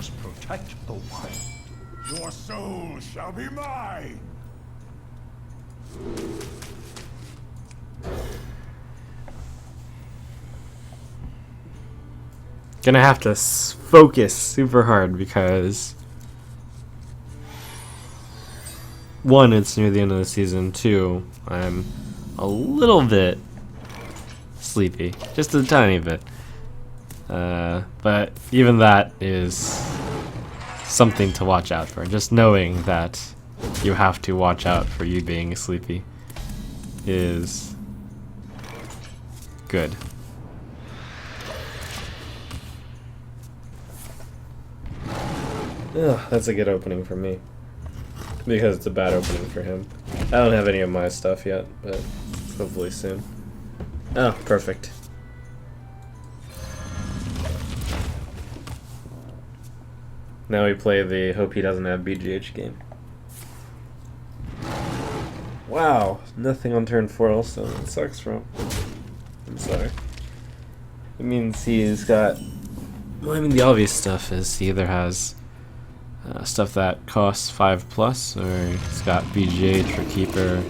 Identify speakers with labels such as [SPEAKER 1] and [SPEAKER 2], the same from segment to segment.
[SPEAKER 1] must protect the wild.
[SPEAKER 2] Your soul shall be mine!
[SPEAKER 3] Gonna have to focus super hard because 1, it's near the end of the season. 2, I'm a little bit sleepy, just a tiny bit. But even that is something to watch out for. Just knowing that you have to watch out for you being sleepy is good. Ugh, that's a good opening for me. Because it's a bad opening for him. I don't have any of my stuff yet, but hopefully soon. Oh, perfect. Now we play the hope he doesn't have BGH game. Wow, nothing on turn 4 also. That sucks, bro. I'm sorry. It means he's got... Well, I mean, the obvious stuff is he either has stuff that costs 5+, or he's got BGH or Keeper.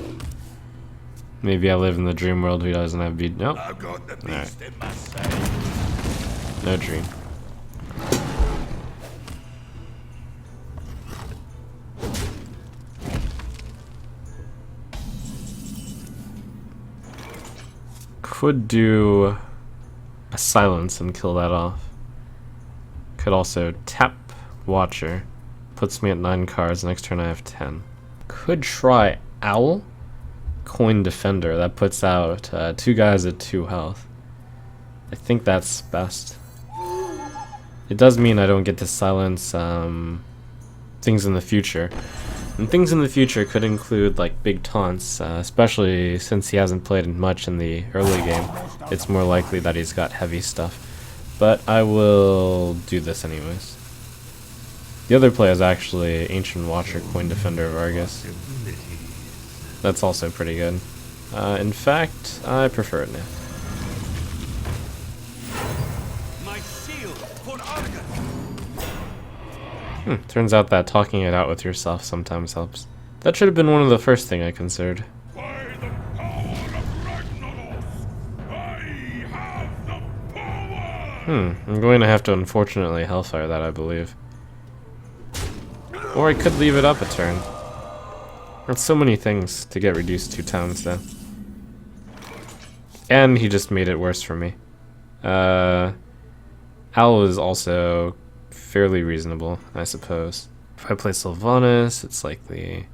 [SPEAKER 3] Maybe I live in the dream world who doesn't have BGH. Nope.
[SPEAKER 2] I've got the beast in my sight.
[SPEAKER 3] No dream. Could do a silence and kill that off. Could also tap Watcher. Puts me at 9 cards. Next turn I have 10. Could try Owl. Coin Defender. That puts out 2 guys at 2 health. I think that's best. It does mean I don't get to silence things in the future. And things in the future could include like big taunts, especially since he hasn't played much in the early game. It's more likely that he's got heavy stuff. But I will do this anyways. The other play is actually Ancient Watcher, Coin Defender of Argus. That's also pretty good. In fact, I prefer it now. Turns out that talking it out with yourself sometimes helps. That should have been one of the first thing I considered.
[SPEAKER 2] By the power of Ragnaros, I have the power!
[SPEAKER 3] I'm going to have to unfortunately Hellfire that, I believe. Or I could leave it up a turn. There's so many things to get reduced 2 times though. And he just made it worse for me. Owl is also fairly reasonable, I suppose. If I play Sylvanas, it's likely...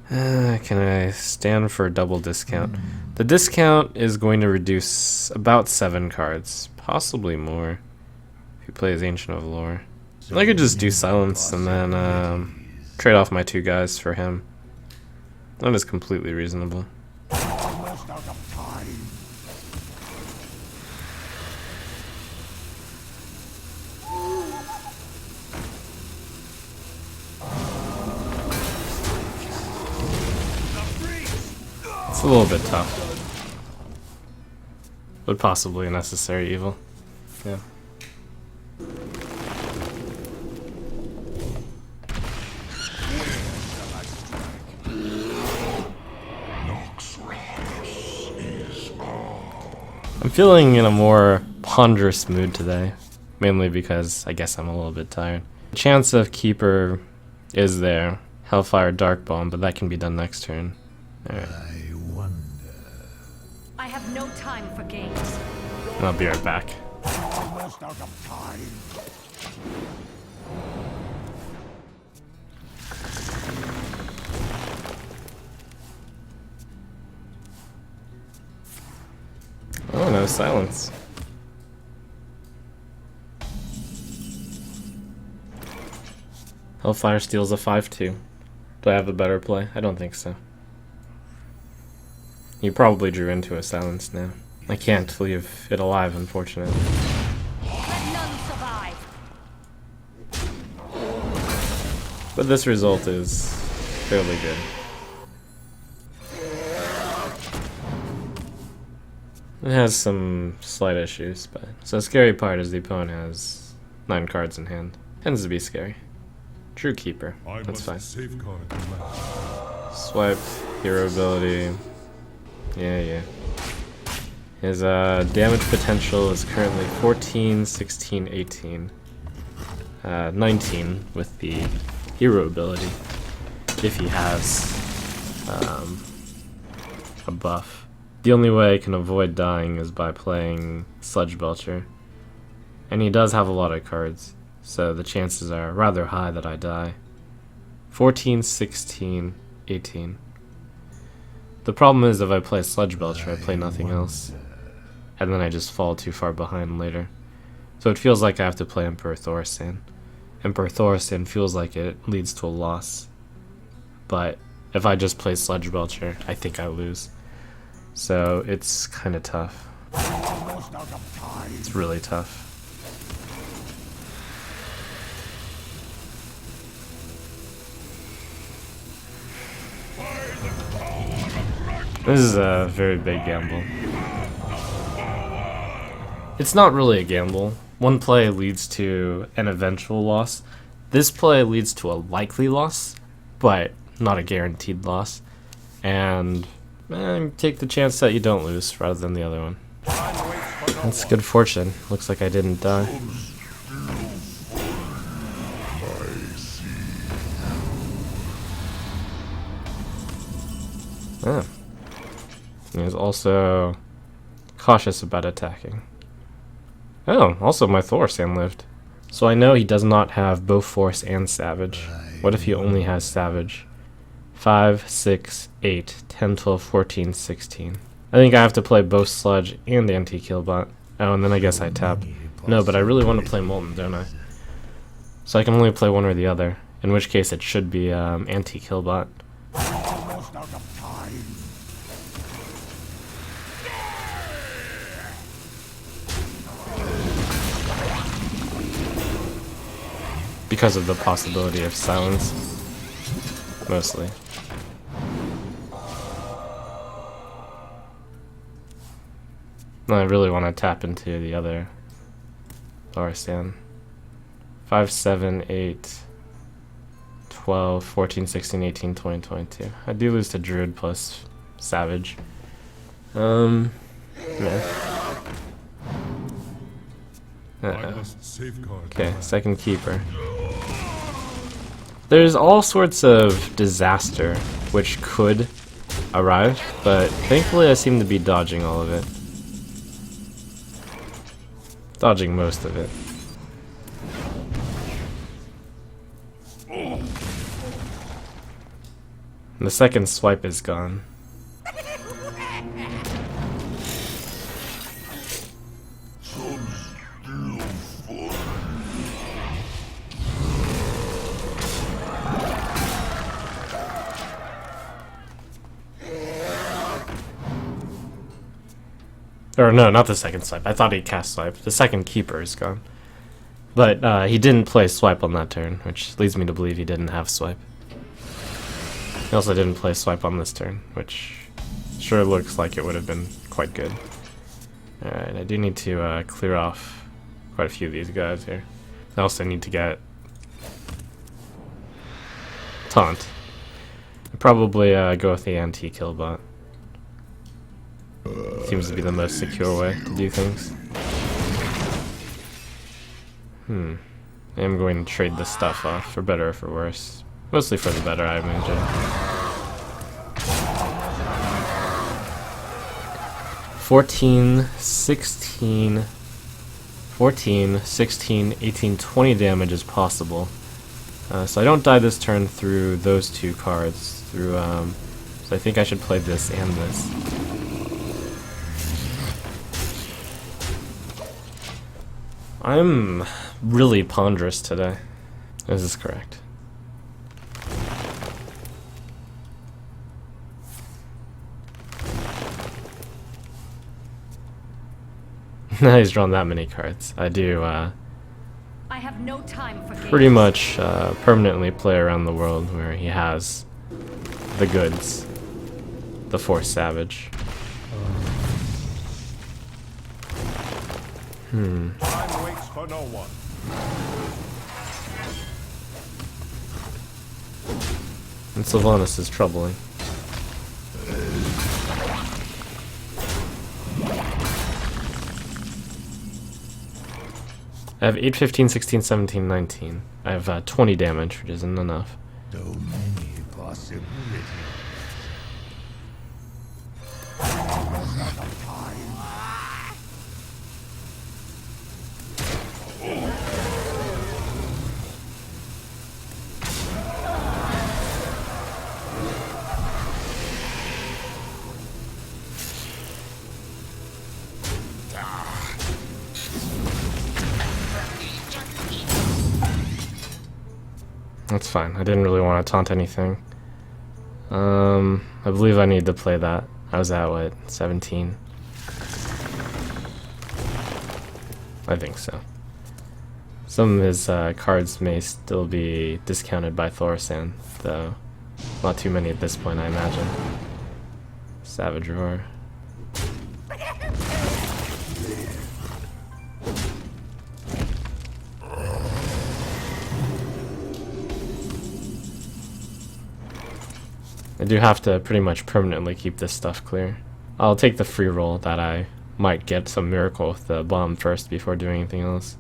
[SPEAKER 3] can I stand for a double discount? The discount is going to reduce about 7 cards, possibly more, if he plays Ancient of Lore. I could just do Silence and then trade off my 2 guys for him. That is completely reasonable.
[SPEAKER 2] Almost out of time.
[SPEAKER 3] It's a little bit tough. But possibly a necessary evil. Yeah. I'm feeling in a more ponderous mood today, mainly because I guess I'm a little bit tired. The chance of Keeper is there. Hellfire Dark Bomb, but that can be done next turn. Alright.
[SPEAKER 2] I wonder.
[SPEAKER 4] I have no time for games.
[SPEAKER 3] I'll be right back.
[SPEAKER 2] Almost out of time.
[SPEAKER 3] Oh, no silence. Hellfire steals a 5/2. Do I have a better play? I don't think so. You probably drew into a silence now. I can't leave it alive, unfortunately.
[SPEAKER 4] Let none survive.
[SPEAKER 3] But this result is fairly good. It has some slight issues, but so the scary part is the opponent has 9 cards in hand. Tends to be scary. True Keeper.
[SPEAKER 2] I
[SPEAKER 3] That's fine.
[SPEAKER 2] must safeguard the land.
[SPEAKER 3] Swipe, hero ability. Yeah. His damage potential is currently 14, 16, 18. 19 with the hero ability. If he has a buff. The only way I can avoid dying is by playing Sludge Belcher. And he does have a lot of cards, so the chances are rather high that I die. 14, 16, 18. The problem is if I play Sludge Belcher, I play nothing else. And then I just fall too far behind later. So it feels like I have to play Emperor Thaurissan. Emperor Thaurissan feels like it leads to a loss. But if I just play Sludge Belcher, I think I lose. So it's kind of tough.
[SPEAKER 2] Almost out of time.
[SPEAKER 3] It's really tough. This is a very big gamble. It's not really a gamble. One play leads to an eventual loss. This play leads to a likely loss, but not a guaranteed loss. And take the chance that you don't lose rather than the other one. That's good fortune. Looks like I didn't die. Ah. He is also cautious about attacking. Oh, also my Thaurissan lived. So I know he does not have both Force and Savage. What if he only has Savage? 5, 6, 8, 10, 12, 14, 16. I think I have to play both Sludge and Anti-Killbot. Oh, and then I guess I tap. No, but I really want to play Molten, don't I? So I can only play one or the other. In which case it should be Anti-Killbot.
[SPEAKER 2] Almost out of time.
[SPEAKER 3] Because of the possibility of silence. Mostly. No, I really want to tap into the other Thaurissan. 5, 7, 8, 12, 14, 16, 18, 20, 22. I do lose to Druid plus Savage. Yeah.
[SPEAKER 2] I must safeguard the
[SPEAKER 3] Okay,
[SPEAKER 2] land.
[SPEAKER 3] second Keeper. There's all sorts of disaster which could arrive, but thankfully I seem to be dodging all of it. Dodging most of it. And the second swipe is gone. Or no, not the second swipe. I thought he cast swipe. The second Keeper is gone. But he didn't play swipe on that turn, which leads me to believe he didn't have swipe. He also didn't play swipe on this turn, which sure looks like it would have been quite good. Alright, I do need to clear off quite a few of these guys here. I also need to get Taunt. I'd probably go with the Anti-Killbot. Seems to be the most secure way to do things. I am going to trade this stuff off, for better or for worse. Mostly for the better, I imagine. $14, 16, 14, 16, 18, 20 damage is possible. So I don't die this turn through those two cards. So I think I should play this and this. I'm really ponderous today. This is correct. He's drawn that many cards. I do
[SPEAKER 4] I have no time for games.
[SPEAKER 3] pretty much permanently play around the world where he has the goods. The Force Savage.
[SPEAKER 2] Time waits for no one.
[SPEAKER 3] And Sylvanas is troubling. I have 8, 15, 16, 17, 19. I have 20 damage, which isn't enough.
[SPEAKER 2] So many possibilities. Almost out of time.
[SPEAKER 3] That's fine. I didn't really want to taunt anything. I believe I need to play that. I was at, what, 17? I think so. Some of his cards may still be discounted by Thorsan, though not too many at this point, I imagine. Savage Roar. I do have to pretty much permanently keep this stuff clear. I'll take the free roll that I might get some miracle with the bomb first before doing anything else.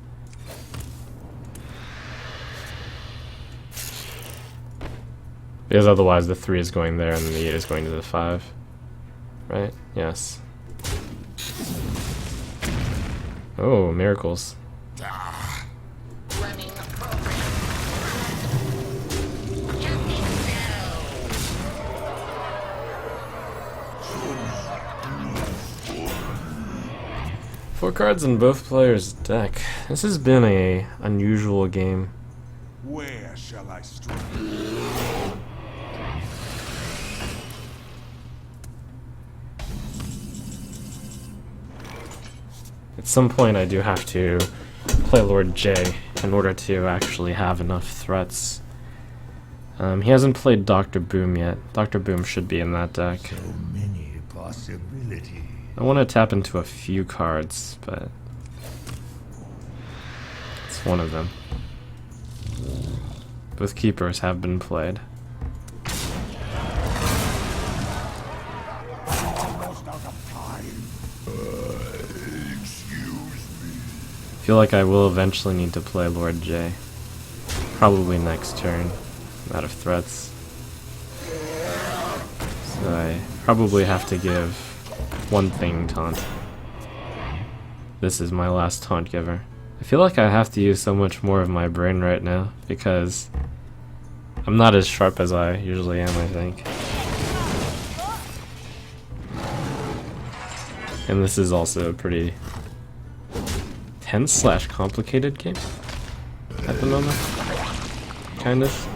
[SPEAKER 3] Because otherwise the 3 is going there and the 8 is going to the 5. Right? Yes. Oh, miracles. Four cards in both players' deck. This has been a unusual game.
[SPEAKER 2] Where shall I strike?
[SPEAKER 3] At some point I do have to play Lord J in order to actually have enough threats. He hasn't played Dr. Boom yet. Dr. Boom should be in that deck.
[SPEAKER 2] So many possibilities.
[SPEAKER 3] I want to tap into a few cards, but it's one of them. Both keepers have been played.
[SPEAKER 2] Almost out of time. Excuse me.
[SPEAKER 3] I feel like I will eventually need to play Lord J. Probably next turn. I'm out of threats. So I probably have to give one thing taunt. This is my last taunt giver. I feel like I have to use so much more of my brain right now because I'm not as sharp as I usually am, I think. And this is also a pretty tense / complicated game at the moment. Kind of.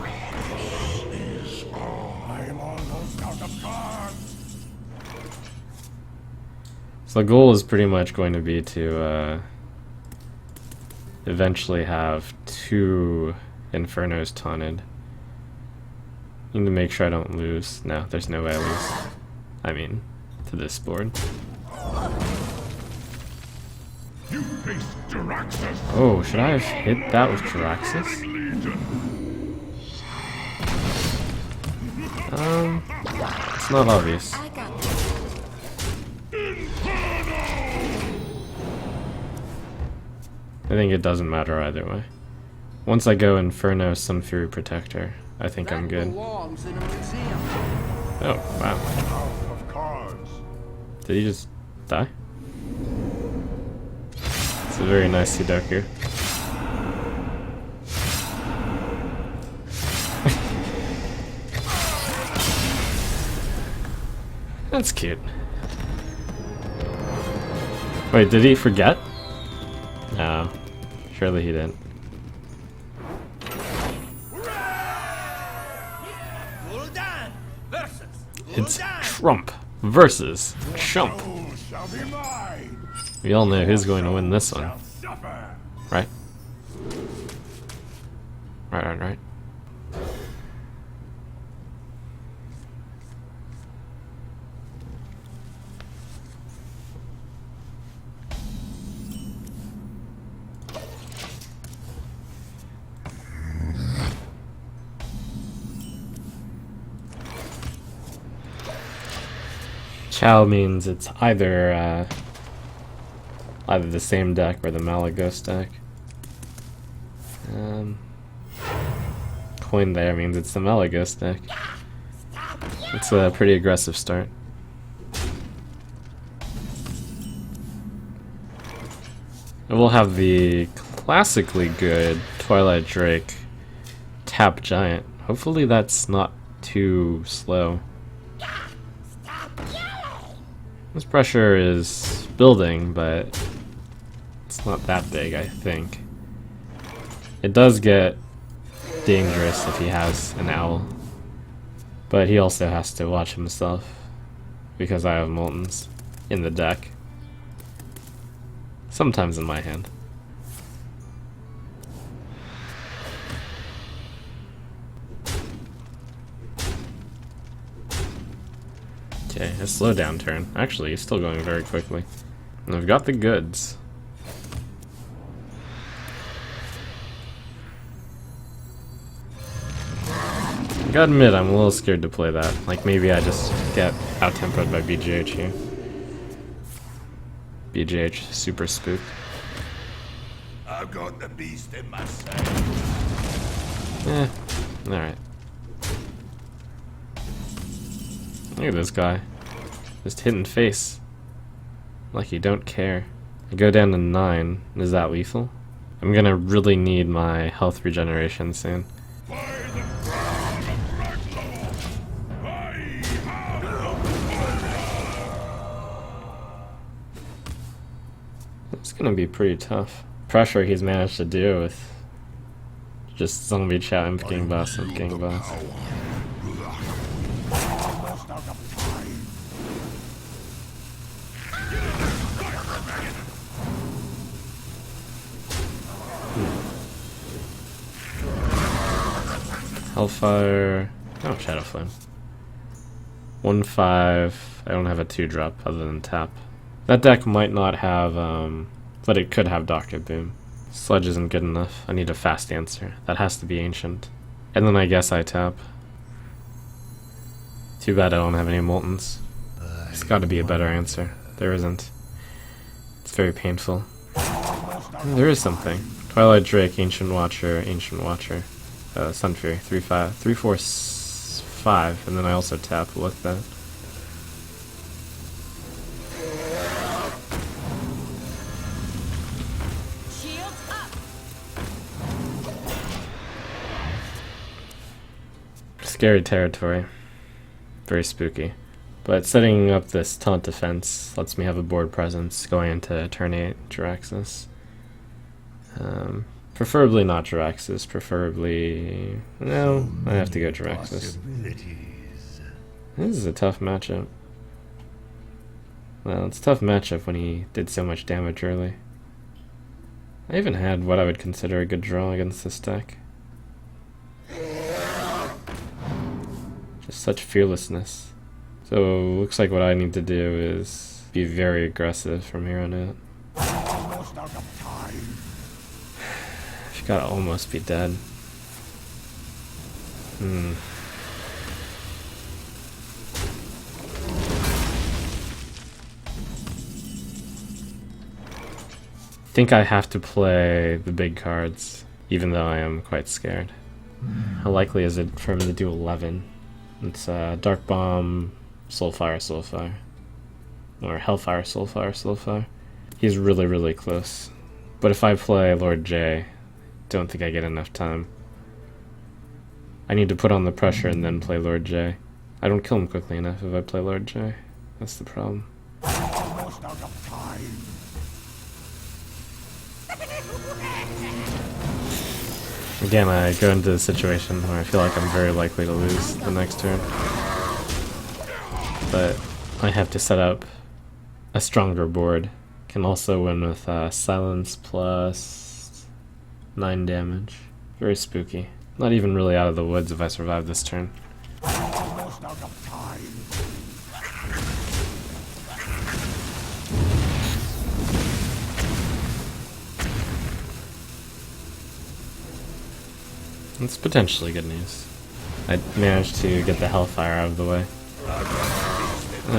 [SPEAKER 2] I am almost out of cards.
[SPEAKER 3] So the goal is pretty much going to be to eventually have 2 Infernos taunted. Need to make sure I don't lose. No, there's no way I lose. I mean, to this board.
[SPEAKER 2] You face Jaraxxus.
[SPEAKER 3] Oh, should I have hit that with Jaraxxus? It's not obvious.
[SPEAKER 4] I got
[SPEAKER 3] I think it doesn't matter either way. Once I go Inferno Sun Fury Protector, I think I'm good.
[SPEAKER 5] Belongs in a museum.
[SPEAKER 3] Oh, wow.
[SPEAKER 2] Out of cards.
[SPEAKER 3] Did he just die? It's a very nice Sudoku. That's cute. Wait, did he forget? No. Surely he didn't. It's Trump versus Chump.
[SPEAKER 2] Who shall be mine?
[SPEAKER 3] We all know who's going to win this one,
[SPEAKER 2] Shall suffer.
[SPEAKER 3] right? Right. Cal means it's either the same deck or the Malygos deck. Coin there means it's the Malygos deck. It's a pretty aggressive start. And we'll have the classically good Twilight Drake tap giant. Hopefully that's not too slow. This pressure is building, but it's not that big, I think. It does get dangerous if he has an owl, but he also has to watch himself because I have Moltons in the deck. Sometimes in my hand. Okay, a slow down turn. Actually, he's still going very quickly. And I've got the goods. I gotta admit, I'm a little scared to play that. Like, maybe I just get out-tempoed by BGH here. BGH, super spook.
[SPEAKER 2] I've got the beast in my sight.
[SPEAKER 3] Alright. Look at this guy. Just hitting face. Like you don't care. I go down to 9. Is that lethal? I'm gonna really need my health regeneration soon. It's gonna be pretty tough. Pressure he's managed to do with just zombie chat and king boss and king boss. Hellfire. Oh, Shadow Flame. 1/5. I don't have a 2-drop other than tap. That deck might not have, but it could have Doctor Boom. Sludge isn't good enough. I need a fast answer. That has to be Ancient. And then I guess I tap. Too bad I don't have any Moltons. There's got to be a better answer. There isn't. It's very painful. There is something. Twilight Drake, Ancient Watcher, Sun Fury, 3/5, 3, 4, 5, and then I also tap with that.
[SPEAKER 4] Shields up.
[SPEAKER 3] Scary territory. Very spooky. But setting up this taunt defense lets me have a board presence going into turn 8 Jiraxis. Preferably not Jiraxis, preferably... No, I have to go Jiraxis. This is a tough matchup. Well, it's a tough matchup when he did so much damage early. I even had what I would consider a good draw against this deck. Just such fearlessness. So, looks like what I need to do is be very aggressive from here on out. I've gotta almost be dead. I think I have to play the big cards, even though I am quite scared. How likely is it for him to do 11? It's Dark Bomb, Soulfire. Or Hellfire, Soulfire. He's really, really close. But if I play Lord J, don't think I get enough time. I need to put on the pressure and then play Lord J. I don't kill him quickly enough if I play Lord J. That's the problem. Again, I go into a situation where I feel like I'm very likely to lose the next turn. But I have to set up a stronger board. Can also win with silence plus 9 damage. Very spooky. Not even really out of the woods if I survive this turn. It's potentially good news. I managed to get the Hellfire out of the way.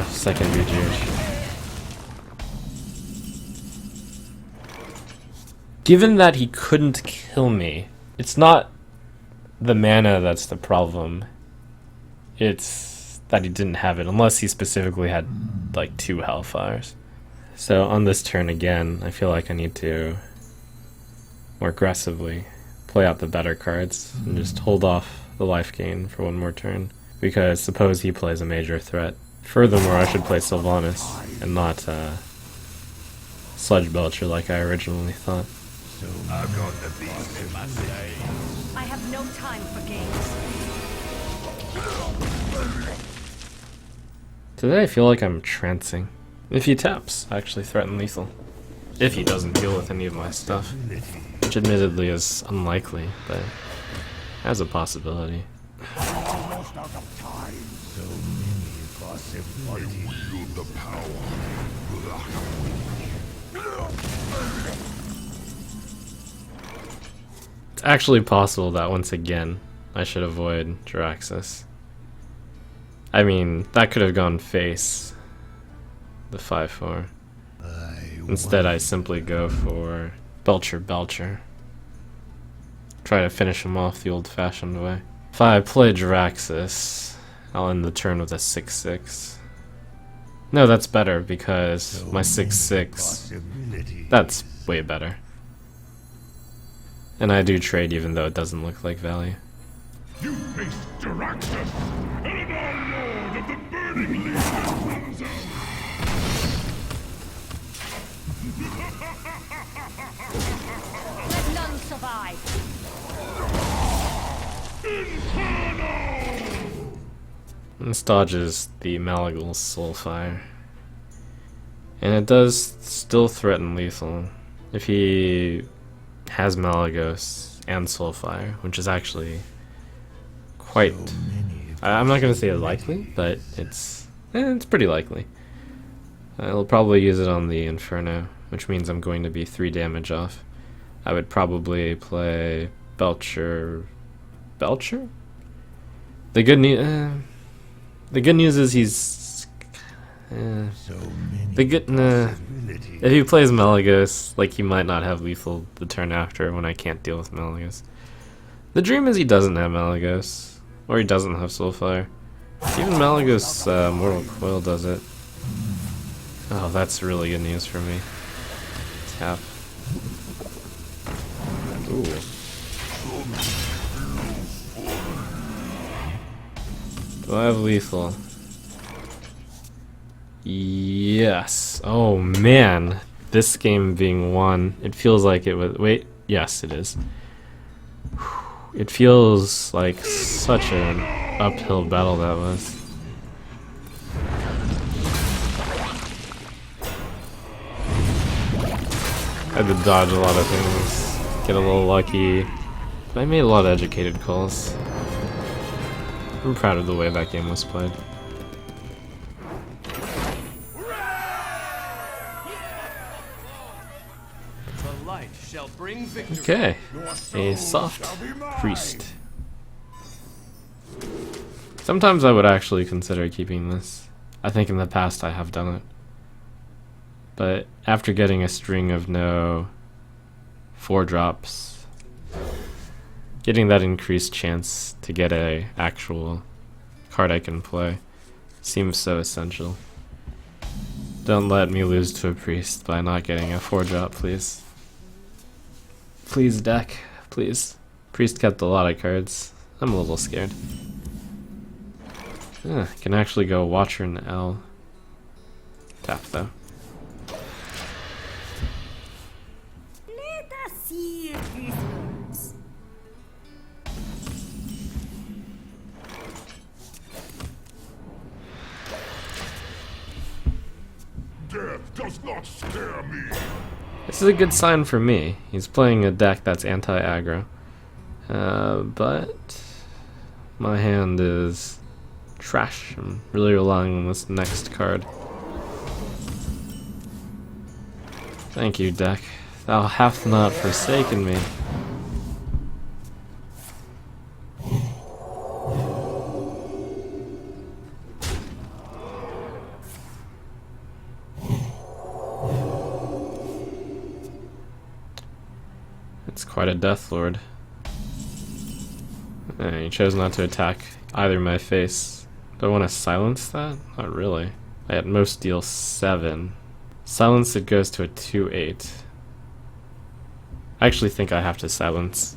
[SPEAKER 3] Second BGH. Given that he couldn't kill me, it's not the mana that's the problem. It's that he didn't have it, unless he specifically had like 2 Hellfires. So on this turn again, I feel like I need to more aggressively play out the better cards and just hold off the life gain for 1 more turn. Because suppose he plays a major threat. Furthermore, I should play Sylvanas and not Sludge Belcher like I originally thought.
[SPEAKER 2] So I've got the beast in my day.
[SPEAKER 4] I have no time for games.
[SPEAKER 3] Today I feel like I'm trancing. If he taps, I actually threaten lethal. If he doesn't deal with any of my stuff. Which admittedly is unlikely, but has a possibility.
[SPEAKER 2] Almost out of time. So many possibilities. I wield the power.
[SPEAKER 3] It's actually possible that once again, I should avoid Jiraxis. I mean, that could have gone face. The 5/4. Instead, I simply go for Belcher. Try to finish him off the old-fashioned way. If I play Jiraxis, I'll end the turn with a 6/6. No, that's better because my 6/6, that's way better. And I do trade even though it doesn't look like value.
[SPEAKER 2] You face Jiraxis, and our lord of the burning legion comes out.
[SPEAKER 4] Let none survive.
[SPEAKER 3] This dodges the Malygos Soulfire. And it does still threaten lethal. If he has Malygos and Soulfire, which is actually quite... I'm not going to say likely, but it's pretty likely. I'll probably use it on the Inferno, which means I'm going to be 3 damage off. I would probably play Belcher? The good news is he's if he plays Malygos, like, he might not have lethal the turn after when I can't deal with Malygos. The dream is he doesn't have Malygos, or he doesn't have Soulfire. Even Malygos Mortal Coil does it. Oh, that's really good news for me. Tap. Ooh. Do I have lethal? Yes. Oh man, this game being won, it feels like it was. Wait, yes, it is. It feels like such an uphill battle that was. I had to dodge a lot of things, get a little lucky, but I made a lot of educated calls. I'm proud of the way that game was played.
[SPEAKER 1] The light shall bring victory.
[SPEAKER 3] Okay, a soft priest. Sometimes I would actually consider keeping this. I think in the past I have done it. But after getting a string of no 4-drops, getting that increased chance to get a actual card I can play seems so essential. Don't let me lose to a priest by not getting a 4-drop, please. Please, deck. Please. Priest kept a lot of cards. I'm a little scared. I can actually go Watcher and L. Tap, though.
[SPEAKER 4] Let us see if this works.
[SPEAKER 2] Death does not scare me.
[SPEAKER 3] This is a good sign for me. He's playing a deck that's anti-aggro. But my hand is trash. I'm really relying on this next card. Thank you, deck. Thou hast not forsaken me. Quite a Death Lord. He chose not to attack either my face. Do I want to silence that? Not really. I at most deal 7. Silence it goes to a 2/8. I actually think I have to silence.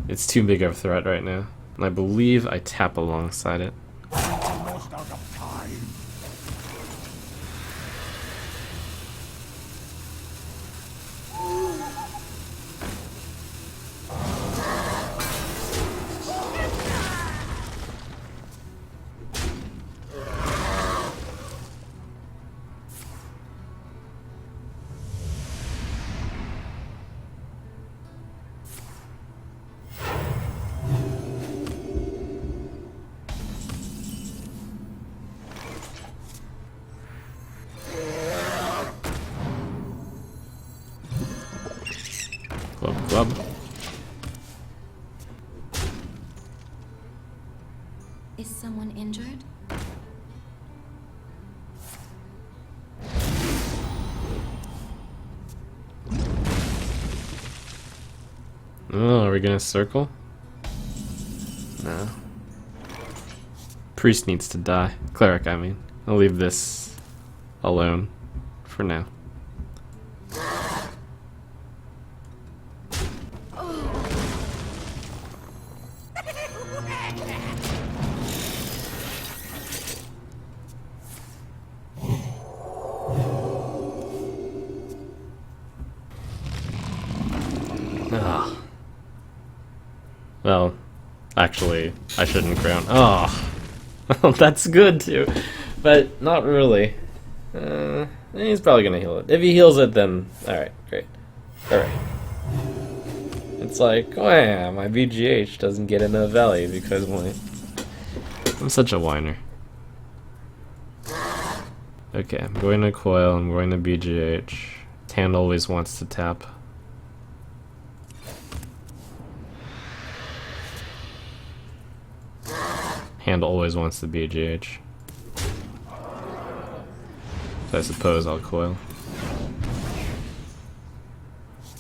[SPEAKER 3] It's too big of a threat right now. And I believe I tap alongside it.
[SPEAKER 2] Almost out of time.
[SPEAKER 3] Club.
[SPEAKER 4] Is someone injured?
[SPEAKER 3] Oh, are we gonna circle? No. Priest needs to die. Cleric, I mean. I'll leave this alone for now. Ah. Well, actually, I shouldn't ground. Oh, that's good too, but not really. He's probably gonna heal it. If he heals it, then alright, great. Alright. It's like, oh yeah, my BGH doesn't get enough value because I'm such a whiner. Okay, I'm going to coil, I'm going to BGH. Hand always wants to tap. Hand always wants the BGH. So I suppose I'll coil.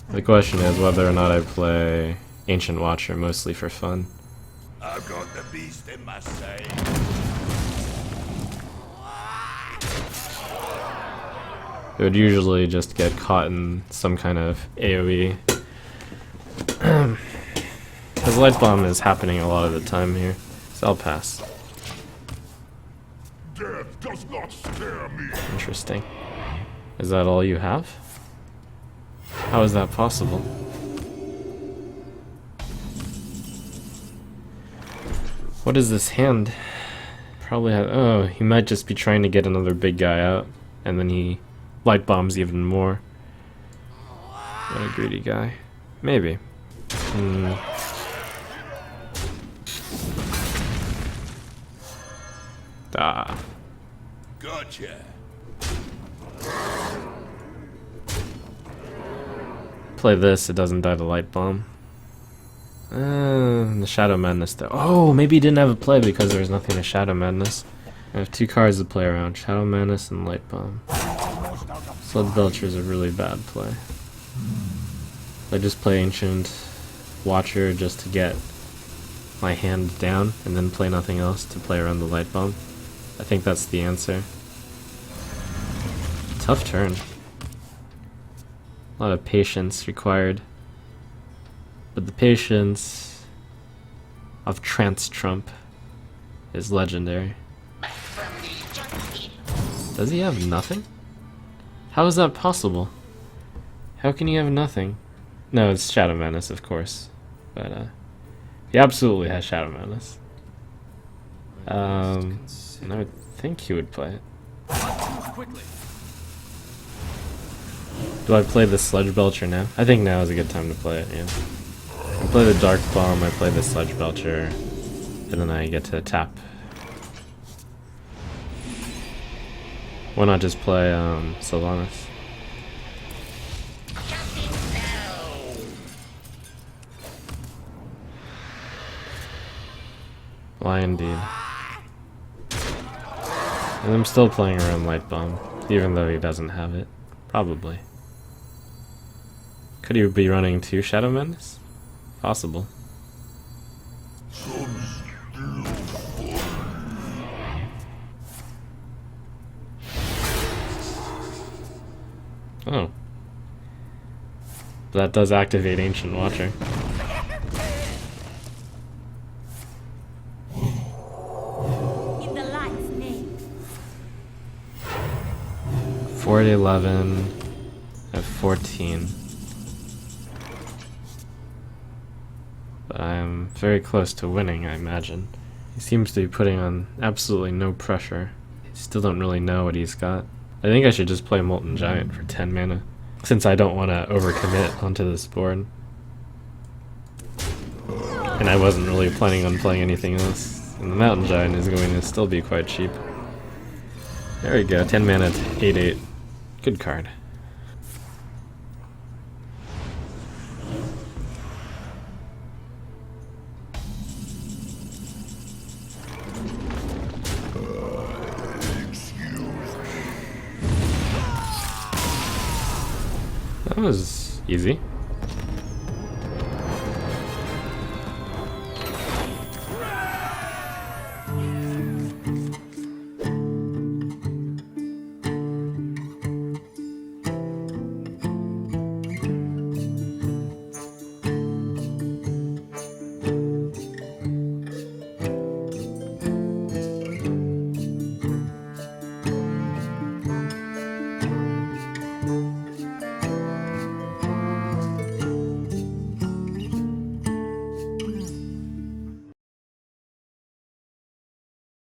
[SPEAKER 3] The question is whether or not I play Ancient Watcher, mostly for fun.
[SPEAKER 2] I've got the beast in my sight.
[SPEAKER 3] It would usually just get caught in some kind of AoE. Because Light Bomb is happening a lot of the time here. So I'll pass.
[SPEAKER 2] Death does not scare me.
[SPEAKER 3] Interesting. Is that all you have? How is that possible? What is this hand? Probably have. Oh, he might just be trying to get another big guy out, and then he light bombs even more. What a greedy guy. Maybe. Ah.
[SPEAKER 2] Gotcha.
[SPEAKER 3] Play this, it doesn't die to light bomb. The Shadow Madness though. Oh, maybe he didn't have a play because there was nothing to Shadow Madness. I have 2 cards to play around, Shadow Madness and Light Bomb. Sludge Belcher is a really bad play. I just play Ancient Watcher just to get my hand down and then play nothing else to play around the Light Bomb. I think that's the answer. Tough turn. A lot of patience required. But the patience of Trance Trump is legendary. Does he have nothing? How is that possible? How can he have nothing? No, it's Shadow Madness, of course. But he absolutely has Shadow Madness. And I would think he would play it. Do I play the Sludge Belcher now? I think now is a good time to play it, yeah. I play the Dark Bomb, I play the Sludge Belcher, and then I get to tap. Why not just play Sylvanas? Why indeed. And I'm still playing around Light Bomb, even though he doesn't have it. Probably. Could he be running 2 Shadow Menace? Possible. Oh. That does activate Ancient Watcher.
[SPEAKER 4] In the light's name.
[SPEAKER 3] 4 to 11 at 14. But I'm very close to winning, I imagine. He seems to be putting on absolutely no pressure. Still don't really know what he's got. I think I should just play Molten Giant for 10 mana, since I don't want to overcommit onto this board. And I wasn't really planning on playing anything else. And the Mountain Giant is going to still be quite cheap. There we go, 10 mana, 8/8. Good card. That was easy.